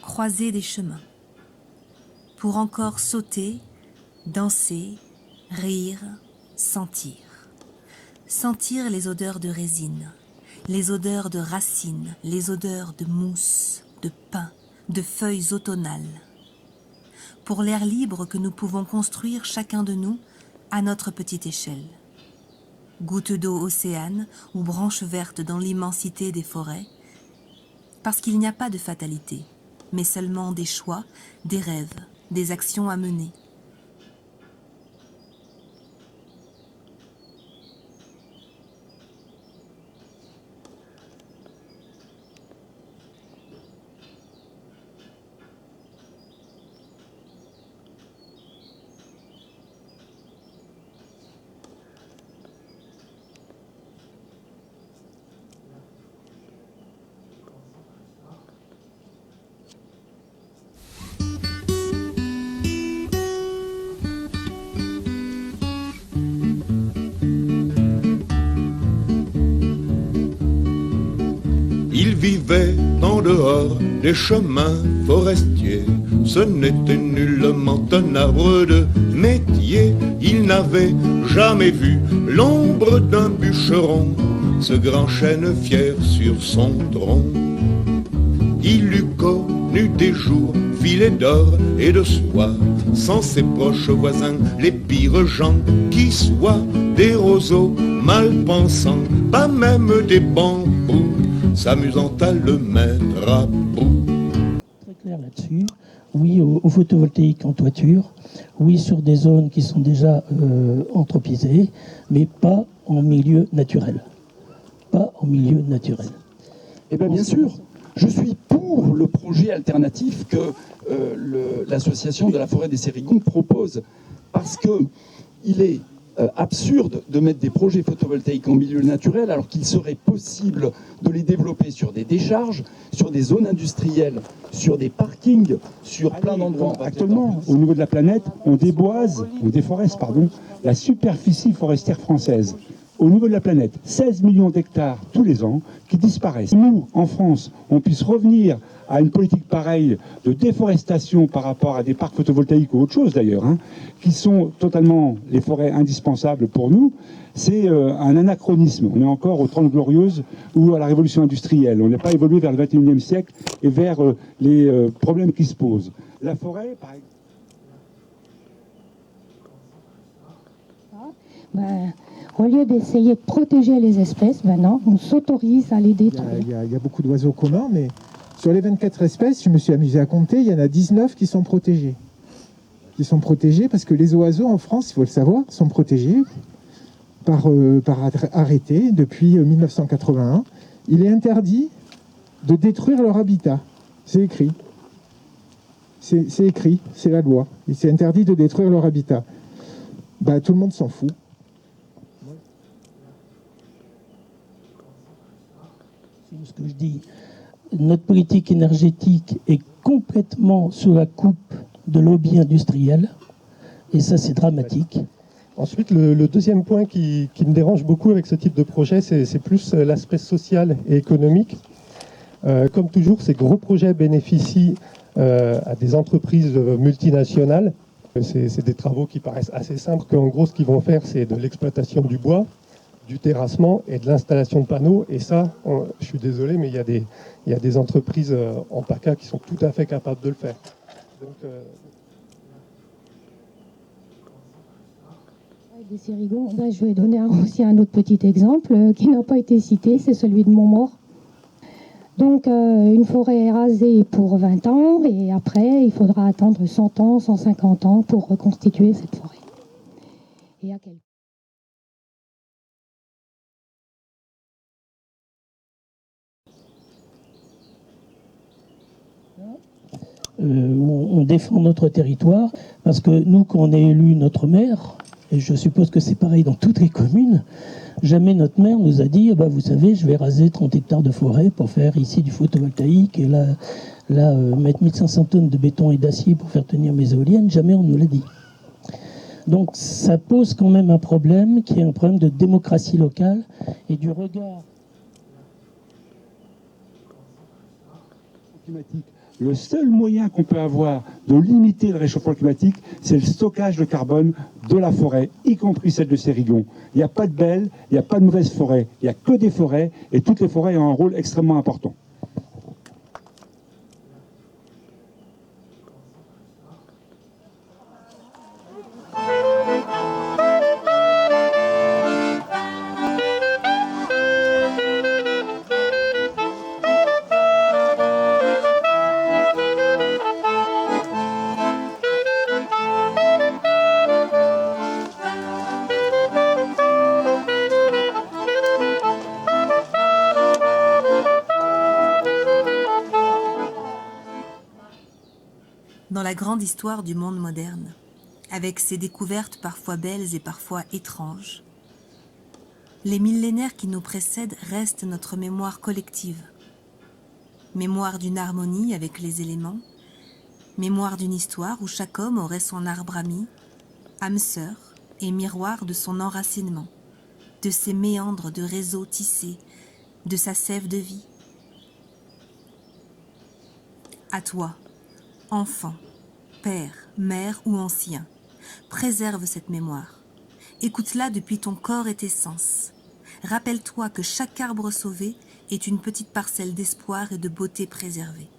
croiser des chemins, pour encore sauter, danser, rire, sentir. Sentir les odeurs de résine, les odeurs de racines, les odeurs de mousse, de pin, de feuilles automnales. Pour l'air libre que nous pouvons construire chacun de nous à notre petite échelle. Gouttes d'eau océane ou branches vertes dans l'immensité des forêts, parce qu'il n'y a pas de fatalité, mais seulement des choix, des rêves, des actions à mener. Il vivait en dehors des chemins forestiers. Ce n'était nullement un arbre de métier. Il n'avait jamais vu l'ombre d'un bûcheron, ce grand chêne fier sur son tronc. Il eût connu des jours filés d'or et de soie, sans ses proches voisins, les pires gens qui soient, des roseaux mal pensants, pas même des bambous, s'amusant à le mettre à bout. Très clair là-dessus. Oui au photovoltaïque en toiture, oui sur des zones qui sont déjà anthropisées, mais pas en milieu naturel. Pas en milieu naturel. Eh bien sûr, je suis pour le projet alternatif que l'association de la forêt des Sérigons propose, parce qu'il est absurde de mettre des projets photovoltaïques en milieu naturel alors qu'il serait possible de les développer sur des décharges, sur des zones industrielles, sur des parkings, sur plein d'endroits. Actuellement, au niveau de la planète, on déforeste la superficie forestière française. Au niveau de la planète, 16 millions d'hectares tous les ans qui disparaissent. Nous, en France, on puisse revenir à une politique pareille de déforestation par rapport à des parcs photovoltaïques ou autre chose d'ailleurs, qui sont totalement les forêts indispensables pour nous, c'est un anachronisme. On est encore aux 30 Glorieuses ou à la révolution industrielle. On n'a pas évolué vers le 21e siècle et vers les problèmes qui se posent. La forêt, par exemple... Au lieu d'essayer de protéger les espèces, maintenant, on s'autorise à les détruire. Il y a beaucoup d'oiseaux communs, mais sur les 24 espèces, je me suis amusé à compter, il y en a 19 qui sont protégés. Qui sont protégés parce que les oiseaux en France, il faut le savoir, sont protégés par arrêté depuis 1981. Il est interdit de détruire leur habitat. C'est écrit. C'est écrit, c'est la loi. C'est interdit de détruire leur habitat. Tout le monde s'en fout. Ce que je dis, notre politique énergétique est complètement sous la coupe de lobby industriel, et ça c'est dramatique. Ensuite, le deuxième point qui me dérange beaucoup avec ce type de projet, c'est plus l'aspect social et économique. Comme toujours, ces gros projets bénéficient à des entreprises multinationales. C'est des travaux qui paraissent assez simples, qu'en gros ce qu'ils vont faire c'est de l'exploitation du bois, du terrassement et de l'installation de panneaux. Et ça, je suis désolé, mais il y a des entreprises en PACA qui sont tout à fait capables de le faire. Donc, des Sérigons, je vais donner aussi un autre petit exemple qui n'a pas été cité, c'est celui de Montmaur. Donc une forêt est rasée pour 20 ans et après il faudra attendre 100 ans, 150 ans pour reconstituer cette forêt. Et à quel on défend notre territoire, parce que nous, quand on a élu notre maire, et je suppose que c'est pareil dans toutes les communes, jamais notre maire nous a dit vous savez, je vais raser 30 hectares de forêt pour faire ici du photovoltaïque, et là mettre 1500 tonnes de béton et d'acier pour faire tenir mes éoliennes. Jamais on nous l'a dit. Donc ça pose quand même un problème qui est un problème de démocratie locale et du regard. climatique. Le seul moyen qu'on peut avoir de limiter le réchauffement climatique, c'est le stockage de carbone de la forêt, y compris celle de Sérignon. Il n'y a pas de belles, il n'y a pas de mauvaises forêts, il n'y a que des forêts, et toutes les forêts ont un rôle extrêmement important. Dans la grande histoire du monde moderne, avec ses découvertes parfois belles et parfois étranges, les millénaires qui nous précèdent restent notre mémoire collective. Mémoire d'une harmonie avec les éléments, mémoire d'une histoire où chaque homme aurait son arbre ami, âme sœur et miroir de son enracinement, de ses méandres de réseaux tissés, de sa sève de vie. À toi, enfant, père, mère ou ancien, préserve cette mémoire. Écoute-la depuis ton corps et tes sens. Rappelle-toi que chaque arbre sauvé est une petite parcelle d'espoir et de beauté préservée.